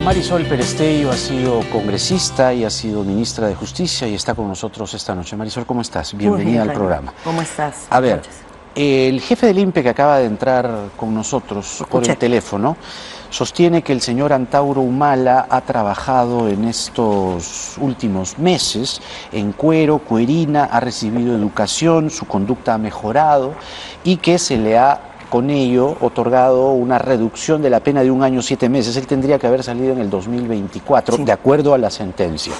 Marisol Perestello ha sido congresista y ha sido ministra de Justicia y está con nosotros esta noche. Marisol, ¿cómo estás? Bienvenida al programa. ¿Cómo estás? A ver, el jefe del INPE que acaba de entrar con nosotros por el teléfono sostiene que el señor Antauro Humala ha trabajado en estos últimos meses en cuero, cuerina, ha recibido educación, su conducta ha mejorado y que se le ha con ello otorgado una reducción de la pena de 1 año 7 meses. Él tendría que haber salido en el 2024, sí, de acuerdo a la sentencia.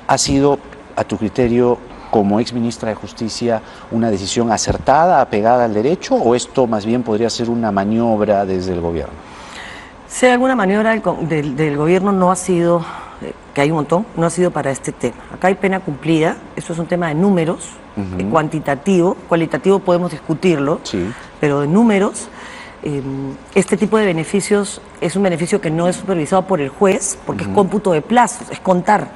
¿Ha sido, a tu criterio, como exministra de Justicia, una decisión acertada, apegada al derecho, o esto más bien podría ser una maniobra desde el gobierno? Si alguna maniobra del gobierno no ha sido, que hay un montón, no ha sido para este tema. Acá hay pena cumplida, eso es un tema de números, cuantitativo, cualitativo podemos discutirlo, sí, pero de números, este tipo de beneficios es un beneficio que no es supervisado por el juez, porque es cómputo de plazos, es contar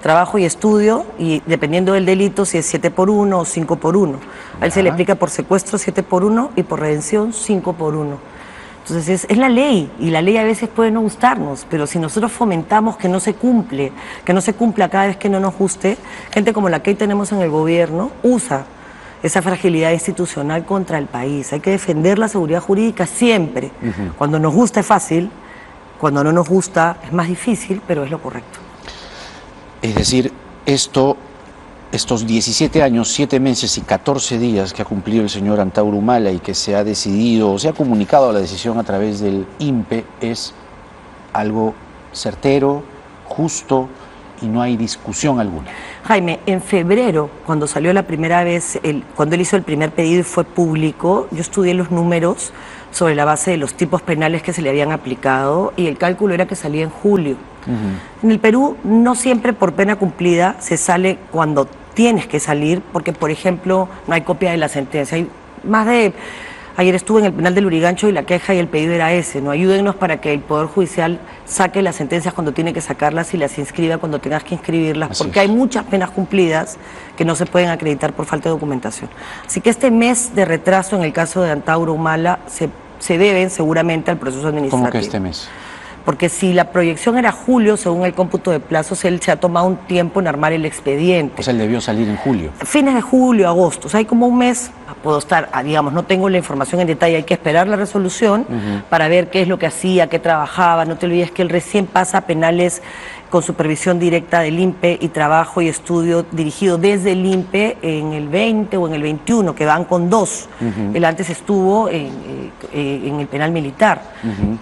trabajo y estudio, y dependiendo del delito, si es 7 por 1 o 5 por 1. A él se le aplica por secuestro 7 por 1 y por redención 5 por 1. Entonces es la ley, y la ley a veces puede no gustarnos, pero si nosotros fomentamos que no se cumpla cada vez que no nos guste, gente como la que hoy tenemos en el gobierno usa esa fragilidad institucional contra el país. Hay que defender la seguridad jurídica siempre. Cuando nos gusta es fácil, cuando no nos gusta es más difícil, pero es lo correcto. Es decir, estos 17 años, 7 meses y 14 días que ha cumplido el señor Antauro Humala y que se ha decidido, o se ha comunicado la decisión a través del INPE, es algo certero, justo y no hay discusión alguna. Jaime, en febrero, cuando salió la primera vez, cuando él hizo el primer pedido y fue público, yo estudié los números sobre la base de los tipos penales que se le habían aplicado y el cálculo era que salía en julio. En el Perú no siempre por pena cumplida se sale cuando tienes que salir, porque por ejemplo no hay copia de la sentencia. Hay más de... Ayer estuve en el penal del Lurigancho y la queja y el pedido era ese, ¿no? Ayúdennos para que el Poder Judicial saque las sentencias cuando tiene que sacarlas y las inscriba cuando tengas que inscribirlas, porque hay muchas penas cumplidas que no se pueden acreditar por falta de documentación. Así que este mes de retraso en el caso de Antauro Humala se deben seguramente al proceso administrativo. ¿Cómo que este mes? Porque si la proyección era julio, según el cómputo de plazos, él se ha tomado un tiempo en armar el expediente. O sea, él debió salir en julio. Fines de julio, agosto. O sea, hay como un mes, puedo estar, digamos, no tengo la información en detalle, hay que esperar la resolución para ver qué es lo que hacía, qué trabajaba. No te olvides que él recién pasa a penales con supervisión directa del INPE y trabajo y estudio dirigido desde el INPE en el 20 o en el 21, que van con 2. Él antes estuvo en el penal militar,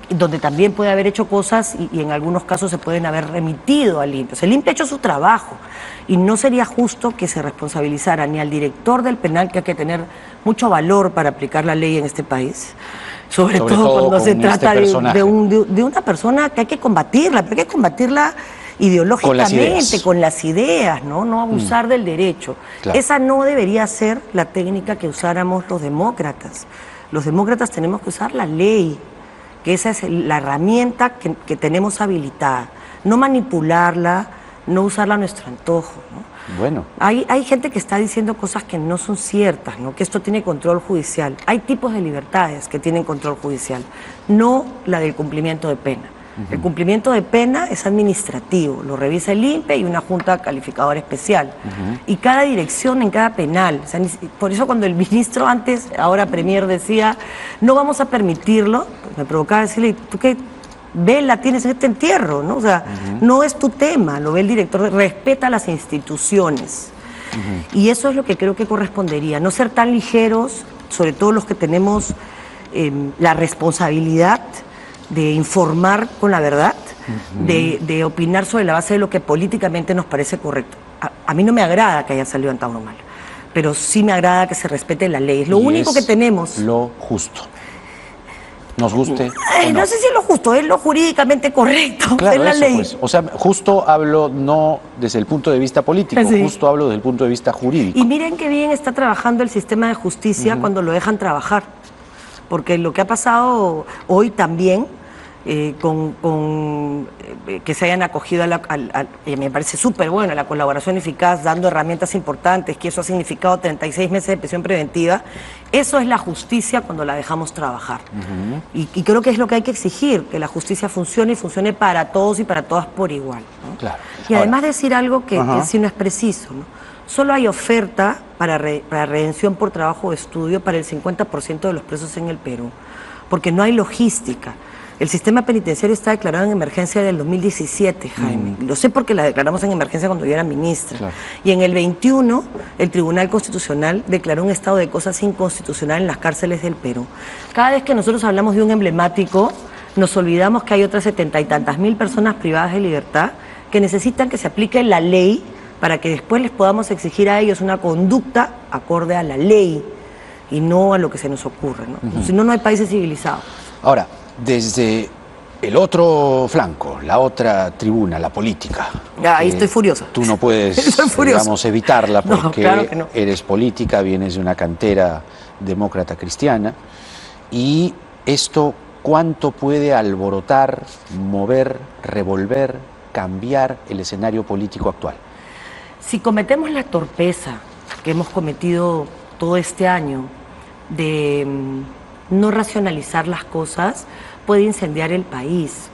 donde también puede haber hecho cosas y en algunos casos se pueden haber remitido al INPE. O sea, el INPE ha hecho su trabajo y no sería justo que se responsabilizara ni al director del penal, que hay que tener mucho valor para aplicar la ley en este país, sobre todo cuando se trata de una persona que hay que combatirla, pero hay que combatirla ideológicamente, con las ideas, no abusar del derecho. Claro. Esa no debería ser la técnica que usáramos los demócratas. Los demócratas tenemos que usar la ley, que esa es la herramienta que tenemos habilitada. No manipularla, no usarla a nuestro antojo, ¿no? Bueno. Hay gente que está diciendo cosas que no son ciertas, ¿no? Que esto tiene control judicial. Hay tipos de libertades que tienen control judicial, no la del cumplimiento de pena. El cumplimiento de pena es administrativo, lo revisa el INPE y una junta calificadora especial. Y cada dirección en cada penal. O sea, por eso cuando el ministro antes, ahora premier, decía, no vamos a permitirlo, me provocaba decirle, ¿tú qué vela tienes en este entierro? ¿No? O sea, no es tu tema, lo ve el director, respeta las instituciones. Y eso es lo que creo que correspondería, no ser tan ligeros, sobre todo los que tenemos la responsabilidad de informar con la verdad, de opinar sobre la base de lo que políticamente nos parece correcto. A mí no me agrada que haya salido Antauro Humala, pero sí me agrada que se respete la ley. Es lo único que tenemos. Lo justo. Nos guste. No sé si es lo justo, es lo jurídicamente correcto, claro, es la ley. Pues. O sea, justo hablo no desde el punto de vista político, justo hablo desde el punto de vista jurídico. Y miren qué bien está trabajando el sistema de justicia cuando lo dejan trabajar, porque lo que ha pasado hoy también con que se hayan acogido me parece súper bueno, a la colaboración eficaz, dando herramientas importantes, que eso ha significado 36 meses de prisión preventiva. Eso es la justicia cuando la dejamos trabajar. Y creo que es lo que hay que exigir, que la justicia funcione y funcione para todos y para todas por igual, ¿no? Claro. Y además decir algo que sí no es preciso, ¿no? Solo hay oferta para redención por trabajo o estudio para el 50% de los presos en el Perú, porque no hay logística. El sistema penitenciario está declarado en emergencia del 2017, Jaime. Lo sé porque la declaramos en emergencia cuando yo era ministra. Claro. Y en el 21, el Tribunal Constitucional declaró un estado de cosas inconstitucional en las cárceles del Perú. Cada vez que nosotros hablamos de un emblemático, nos olvidamos que hay otras 70 y tantas mil personas privadas de libertad que necesitan que se aplique la ley para que después les podamos exigir a ellos una conducta acorde a la ley y no a lo que se nos ocurre, ¿no? Si no, no hay países civilizados. Ahora, desde el otro flanco, la otra tribuna, la política. Ahí estoy furiosa. Tú no puedes, digamos, evitarla porque claro que no. Eres política, vienes de una cantera demócrata cristiana. Y esto, ¿cuánto puede alborotar, mover, revolver, cambiar el escenario político actual? Si cometemos la torpeza que hemos cometido todo este año de no racionalizar las cosas, puede incendiar el país,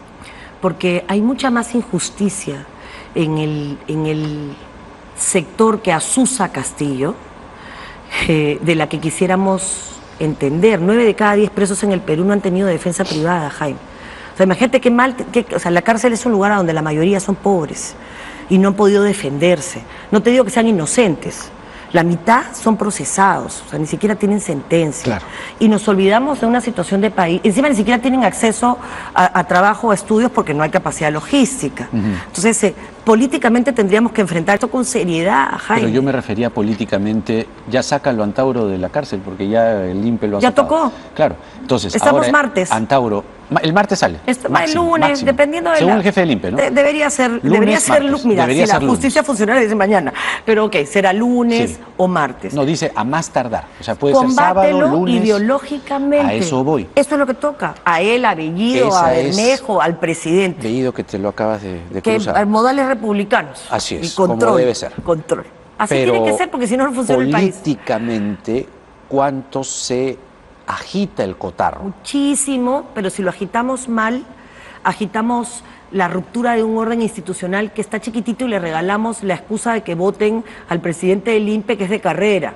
porque hay mucha más injusticia en el sector que asusa a Castillo de la que quisiéramos entender. 9 de cada 10 presos en el Perú no han tenido defensa privada, Jaime. O sea, imagínate qué mal, o sea, la cárcel es un lugar donde la mayoría son pobres y no han podido defenderse. No te digo que sean inocentes. La mitad son procesados, o sea, ni siquiera tienen sentencia. Claro. Y nos olvidamos de una situación de país. Encima ni siquiera tienen acceso a trabajo, a estudios, porque no hay capacidad logística. Entonces, políticamente tendríamos que enfrentar esto con seriedad, Jaime. Pero yo me refería políticamente, ya sácalo a Antauro de la cárcel, porque ya el INPE lo ha sacado. Ya tocó. Claro. Entonces, estamos ahora, martes. Antauro, el martes sale. El lunes, dependiendo de según el jefe del INPE, ¿no? Debería ser, mira, si la justicia funcionaria dice mañana, pero ok, será lunes o martes. No, dice a más tardar, o sea, puede ser sábado, lunes. Ideológicamente. A eso voy. Esto es lo que toca, a él, a Bellido, a Bermejo, al presidente. Bellido, que te lo acabas de cruzar. Modales republicanos. Así es, y control, como debe ser. Control. Así pero tiene que ser, porque si no, no funciona el país. Políticamente, ¿cuánto se agita el cotarro? Muchísimo, pero si lo agitamos mal, agitamos la ruptura de un orden institucional que está chiquitito y le regalamos la excusa de que voten al presidente del INPE, que es de carrera.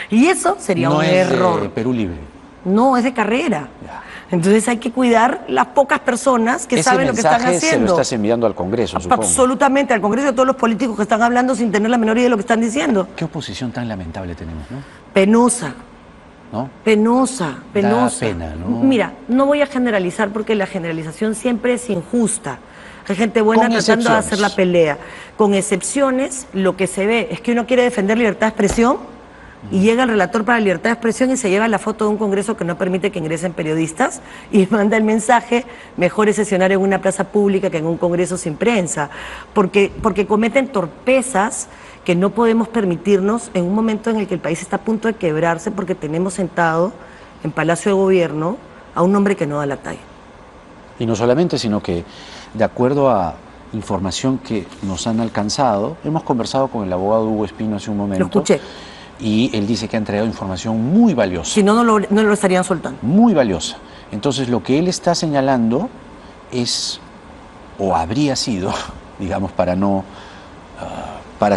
Y eso sería un error. No es de Perú Libre. No, es de carrera. Ya. Entonces hay que cuidar las pocas personas que saben lo que están haciendo. Se lo estás enviando al Congreso, supongo. Absolutamente, al Congreso, de todos los políticos que están hablando sin tener la menor idea de lo que están diciendo. Qué oposición tan lamentable tenemos, ¿no? Penosa. ¿No? Penosa. Da pena, ¿no? Mira, no voy a generalizar porque la generalización siempre es injusta. Hay gente buena tratando de hacer la pelea. Con excepciones, lo que se ve es que uno quiere defender libertad de expresión y llega el relator para la libertad de expresión y se lleva la foto de un congreso que no permite que ingresen periodistas y manda el mensaje: mejor es sesionar en una plaza pública que en un congreso sin prensa, porque cometen torpezas que no podemos permitirnos en un momento en el que el país está a punto de quebrarse, porque tenemos sentado en Palacio de Gobierno a un hombre que no da la talla. Y no solamente, sino que, de acuerdo a información que nos han alcanzado, hemos conversado con el abogado Hugo Espino hace un momento. Lo escuché. Y él dice que ha entregado información muy valiosa. Si no, no lo estarían soltando. Muy valiosa. Entonces, lo que él está señalando es, o habría sido, digamos, para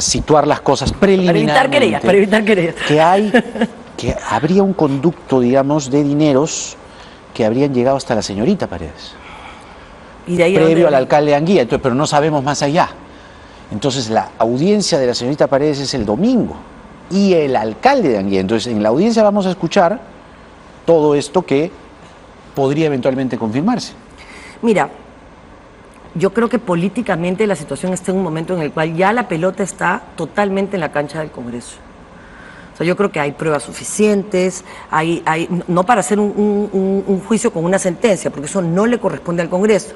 situar las cosas preliminarmente. Para evitar querellas. Que habría un conducto, digamos, de dineros que habrían llegado hasta la señorita Paredes. ¿Y de ahí previo al alcalde Anguía, entonces, pero no sabemos más allá. Entonces, la audiencia de la señorita Paredes es el domingo. Y el alcalde de Anguía. Entonces, en la audiencia vamos a escuchar todo esto que podría eventualmente confirmarse. Mira, yo creo que políticamente la situación está en un momento en el cual ya la pelota está totalmente en la cancha del Congreso. O sea, yo creo que hay pruebas suficientes, no para hacer un juicio con una sentencia, porque eso no le corresponde al Congreso,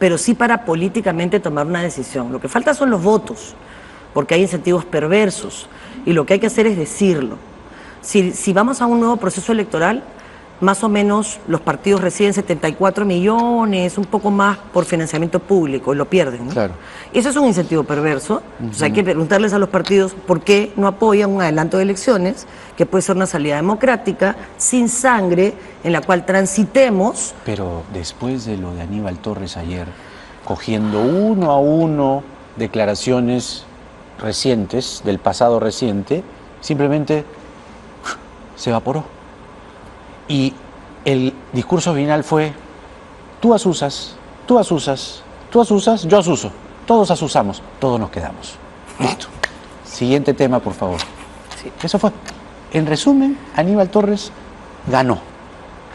pero sí para políticamente tomar una decisión. Lo que falta son los votos, porque hay incentivos perversos. Y lo que hay que hacer es decirlo. Si vamos a un nuevo proceso electoral, más o menos los partidos reciben 74 millones, un poco más por financiamiento público, y lo pierden, ¿no? Claro. Y eso es un incentivo perverso. Entonces hay que preguntarles a los partidos por qué no apoyan un adelanto de elecciones, que puede ser una salida democrática, sin sangre, en la cual transitemos. Pero después de lo de Aníbal Torres ayer, cogiendo uno a uno declaraciones recientes, del pasado reciente, simplemente se evaporó. Y el discurso final fue: tú asusas, tú asusas, tú asusas, yo asuso, todos asusamos, todos nos quedamos. Listo. Siguiente tema, por favor. Sí. Eso fue. En resumen, Aníbal Torres ganó.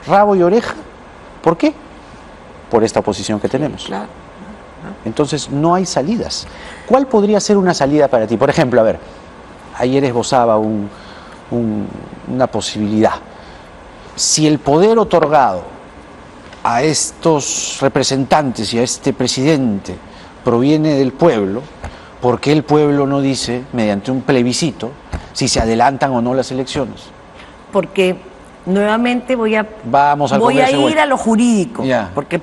Rabo y oreja. ¿Por qué? Por esta oposición que tenemos. Claro. Entonces no hay salidas. ¿Cuál podría ser una salida para ti? Por ejemplo, a ver, ayer esbozaba una posibilidad. Si el poder otorgado a estos representantes y a este presidente proviene del pueblo, ¿por qué el pueblo no dice, mediante un plebiscito, si se adelantan o no las elecciones? Porque nuevamente voy a ir a lo jurídico, porque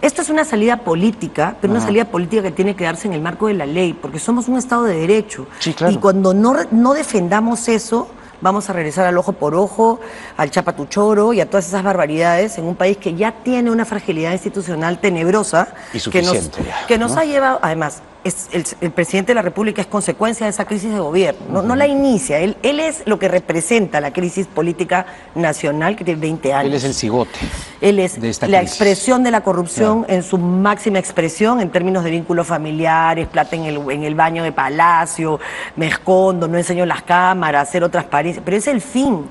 esto es una salida política, pero una salida política que tiene que darse en el marco de la ley, porque somos un Estado de Derecho. Sí, claro. Y cuando no defendamos eso, vamos a regresar al ojo por ojo, al chapatuchoro y a todas esas barbaridades en un país que ya tiene una fragilidad institucional tenebrosa y suficiente, que nos ha llevado, además, el presidente de la República es consecuencia de esa crisis de gobierno, no la inicia, él es lo que representa la crisis política nacional que tiene 20 años. Él es el cigote. Él es de esta la crisis. Expresión de la corrupción en su máxima expresión en términos de vínculos familiares, plata en el baño de Palacio, me escondo, no enseño las cámaras, cero transparencia, pero es el fin.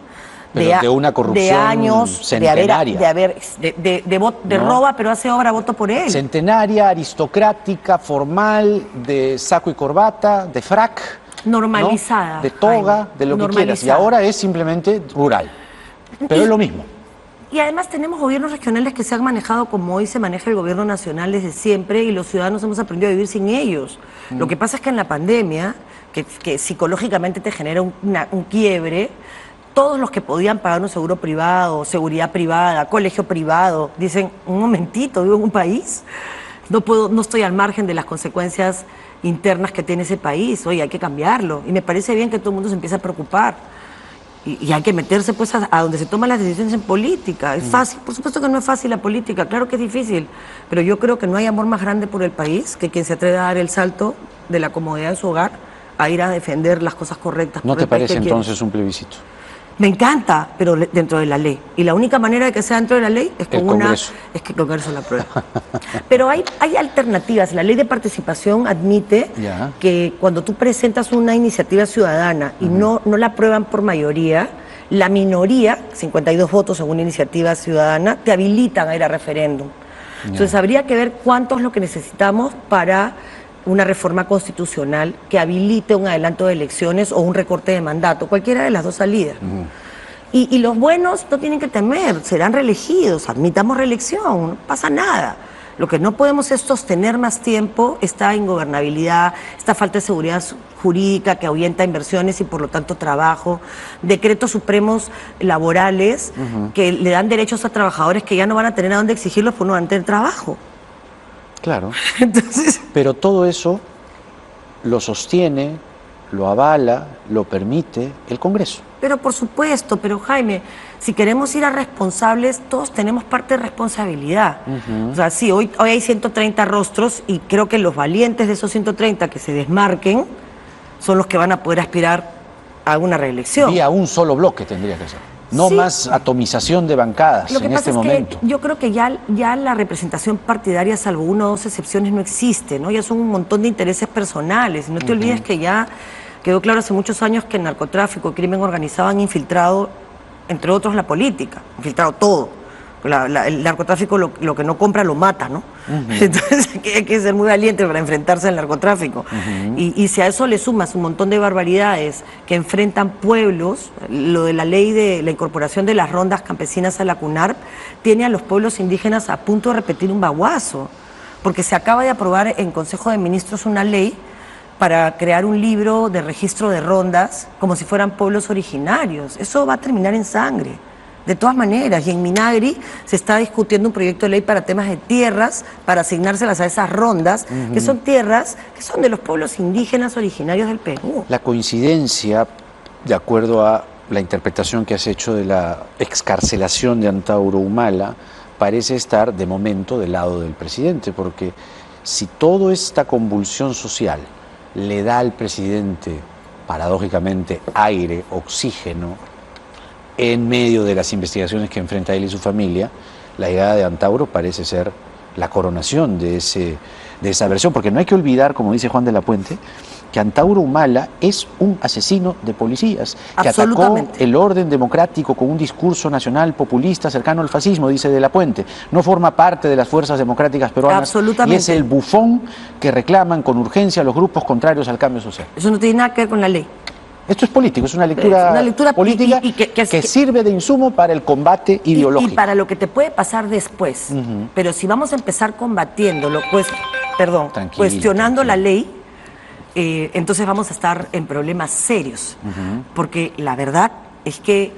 De una corrupción de años, centenaria. de roba, pero hace obra, voto por él. Centenaria, aristocrática, formal, de saco y corbata, de frac. Normalizada. ¿No? De toga, de lo que quieras. Y ahora es simplemente rural. Pero es lo mismo. Y además tenemos gobiernos regionales que se han manejado como hoy se maneja el gobierno nacional desde siempre y los ciudadanos hemos aprendido a vivir sin ellos. Lo que pasa es que en la pandemia, que psicológicamente te genera un quiebre, todos los que podían pagar un seguro privado, seguridad privada, colegio privado, dicen, un momentito, vivo en un país, no estoy al margen de las consecuencias internas que tiene ese país, oye, hay que cambiarlo. Y me parece bien que todo el mundo se empiece a preocupar. Y hay que meterse pues a donde se toman las decisiones en política. Es fácil, por supuesto que no es fácil la política, claro que es difícil, pero yo creo que no hay amor más grande por el país que quien se atreve a dar el salto de la comodidad de su hogar a ir a defender las cosas correctas. ¿No te parece entonces un plebiscito? Me encanta, pero dentro de la ley. Y la única manera de que sea dentro de la ley es con es que el Congreso la apruebe. Pero hay alternativas. La ley de participación admite que cuando tú presentas una iniciativa ciudadana y no la aprueban por mayoría, la minoría, 52 votos en una iniciativa ciudadana, te habilitan a ir a referéndum. Entonces habría que ver cuánto es lo que necesitamos para una reforma constitucional que habilite un adelanto de elecciones o un recorte de mandato, cualquiera de las dos salidas. Y los buenos no tienen que temer, serán reelegidos, admitamos reelección, no pasa nada. Lo que no podemos es sostener más tiempo esta ingobernabilidad, esta falta de seguridad jurídica que ahuyenta inversiones y por lo tanto trabajo, decretos supremos laborales que le dan derechos a trabajadores que ya no van a tener a dónde exigirlos porque no van a tener trabajo. Claro. Entonces, pero todo eso lo sostiene, lo avala, lo permite el Congreso. Pero por supuesto, pero Jaime, si queremos ir a responsables, todos tenemos parte de responsabilidad. O sea, sí, hoy hay 130 rostros y creo que los valientes de esos 130 que se desmarquen son los que van a poder aspirar a una reelección. Y a un solo bloque tendría que ser. No más atomización de bancadas en este momento. Que yo creo que ya la representación partidaria, salvo una o dos excepciones, no existe, ¿no? Ya son un montón de intereses personales. Y no te olvides que ya quedó claro hace muchos años que el narcotráfico, el crimen organizado han infiltrado, entre otros, la política, infiltrado todo. El narcotráfico lo que no compra lo mata, ¿no? Entonces hay que ser muy valiente para enfrentarse al narcotráfico. Y si a eso le sumas un montón de barbaridades que enfrentan pueblos, lo de la ley de la incorporación de las rondas campesinas a la CUNARP tiene a los pueblos indígenas a punto de repetir un baguazo, porque se acaba de aprobar en Consejo de Ministros una ley para crear un libro de registro de rondas como si fueran pueblos originarios. Eso va a terminar en sangre. De todas maneras, y en Minagri se está discutiendo un proyecto de ley para temas de tierras, para asignárselas a esas rondas, que son tierras que son de los pueblos indígenas originarios del Perú. La coincidencia, de acuerdo a la interpretación que has hecho de la excarcelación de Antauro Humala, parece estar de momento del lado del presidente, porque si toda esta convulsión social le da al presidente, paradójicamente, aire, oxígeno, en medio de las investigaciones que enfrenta él y su familia, la llegada de Antauro parece ser la coronación de esa versión, porque no hay que olvidar, como dice Juan de la Puente, que Antauro Humala es un asesino de policías, que atacó el orden democrático con un discurso nacional populista cercano al fascismo, dice de la Puente. No forma parte de las fuerzas democráticas peruanas y es el bufón que reclaman con urgencia los grupos contrarios al cambio social. Eso no tiene nada que ver con la ley. Esto es político, es una lectura política y que sirve de insumo para el combate ideológico. Y para lo que te puede pasar después. Pero si vamos a empezar combatiéndolo, cuestionando la ley, entonces vamos a estar en problemas serios. Porque la verdad es que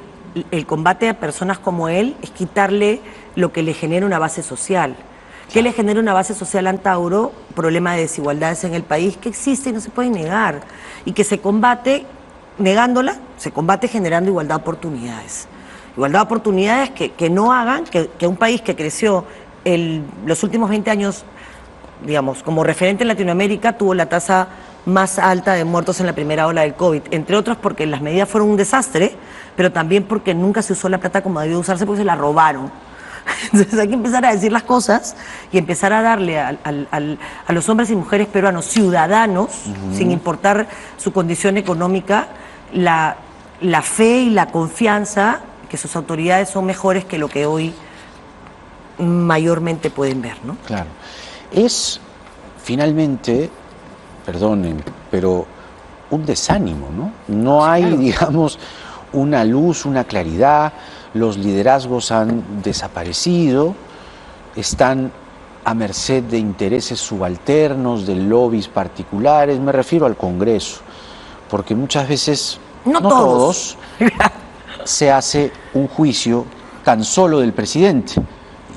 el combate a personas como él es quitarle lo que le genera una base social. ¿Qué le genera una base social a Antauro? Problema de desigualdades en el país que existe y no se puede negar. Y que se combate negándola, se combate generando igualdad de oportunidades. Igualdad de oportunidades que no hagan que un país que creció los últimos 20 años, digamos, como referente en Latinoamérica, tuvo la tasa más alta de muertos en la primera ola del COVID, entre otros porque las medidas fueron un desastre, pero también porque nunca se usó la plata como debió usarse porque se la robaron. Entonces hay que empezar a decir las cosas y empezar a darle a los hombres y mujeres peruanos, ciudadanos, sin importar su condición económica, la fe y la confianza que sus autoridades son mejores que lo que hoy mayormente pueden ver, ¿no? Claro. Es finalmente, perdonen, pero un desánimo, ¿no? No hay, digamos, una luz, una claridad. Los liderazgos han desaparecido, están a merced de intereses subalternos, de lobbies particulares. Me refiero al Congreso, porque muchas veces, no todos, se hace un juicio tan solo del presidente,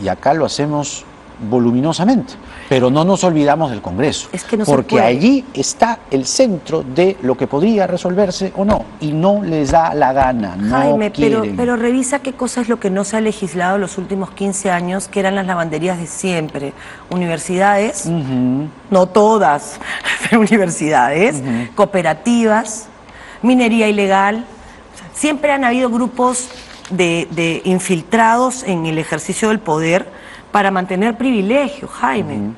y acá lo hacemos voluminosamente. Pero no nos olvidamos del Congreso, porque allí está el centro de lo que podría resolverse o no, y no les da la gana, no Jaime, quieren. Pero revisa qué cosa es lo que no se ha legislado en los últimos 15 años, que eran las lavanderías de siempre. Universidades, no todas, pero universidades, cooperativas, minería ilegal. Siempre han habido grupos de infiltrados en el ejercicio del poder para mantener privilegios, Jaime.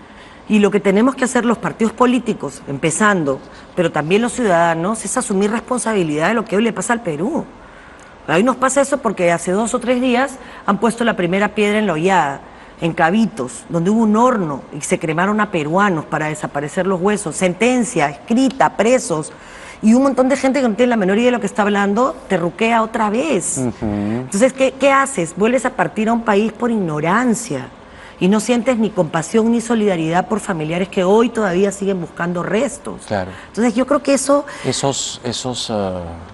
Y lo que tenemos que hacer los partidos políticos, empezando, pero también los ciudadanos, es asumir responsabilidad de lo que hoy le pasa al Perú. Hoy nos pasa eso porque hace 2 o 3 días han puesto la primera piedra en La Hollada, en Cabitos, donde hubo un horno y se cremaron a peruanos para desaparecer los huesos. Sentencia escrita, presos. Y un montón de gente que no tiene la menor idea de lo que está hablando, te ruquea otra vez. Entonces, ¿qué haces? Vuelves a partir a un país por ignorancia. Y no sientes ni compasión ni solidaridad por familiares que hoy todavía siguen buscando restos. Claro. Entonces yo creo que esos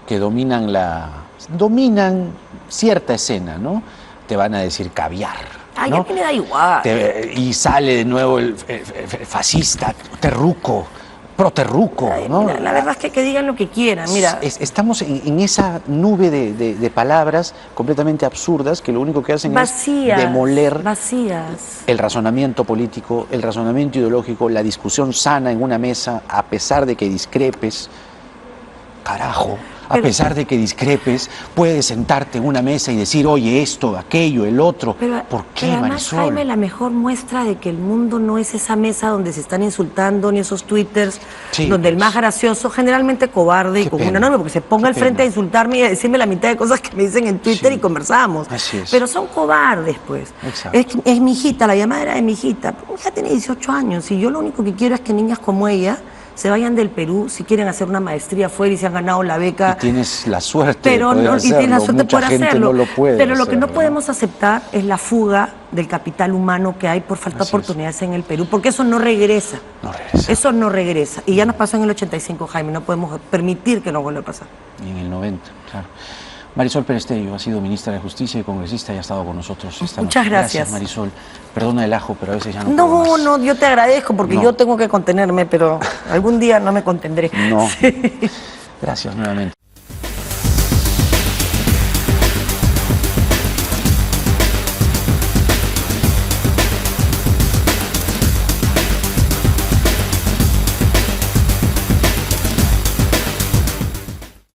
que dominan cierta escena, ¿no? Te van a decir caviar. Ay, ¿no? a mí me da igual. Y sale de nuevo el fascista, terruco, proterruco, ¿no? Mira, la verdad es que digan lo que quieran, mira. Estamos en esa nube de palabras completamente absurdas que lo único que hacen es demoler el razonamiento político, el razonamiento ideológico, la discusión sana en una mesa, a pesar de que discrepes. Carajo, a pesar de que discrepes, puedes sentarte en una mesa y decir, oye, esto, aquello, el otro. ¿Por qué, además, Marisol? Jaime, la mejor muestra de que el mundo no es esa mesa donde se están insultando, ni esos twitters, donde el más gracioso, generalmente cobarde y con una norma, porque se ponga al frente a insultarme y a decirme la mitad de cosas que me dicen en Twitter y conversamos. Así es. Pero son cobardes, pues. Es mi hijita, la llamada era de mi hijita. Mi hija tiene 18 años y yo lo único que quiero es que niñas como ella se vayan del Perú si quieren hacer una maestría afuera y se han ganado la beca. Y tienes la suerte pero de poder hacerlo. Tienes la suerte de poder hacerlo. No lo puede pero lo que no hacer, podemos aceptar es la fuga del capital humano que hay por falta de oportunidades en el Perú, porque eso no regresa. Eso no regresa. Y ya nos pasó en el 85, Jaime, no podemos permitir que nos vuelva a pasar. Y en el 90, claro. Marisol Perestello ha sido ministra de Justicia y congresista y ha estado con nosotros esta noche. Muchas gracias. Marisol. Perdona el ajo, pero a veces ya no puedo más. No, yo te agradezco porque yo tengo que contenerme, pero algún día no me contendré. No. Sí. Gracias nuevamente.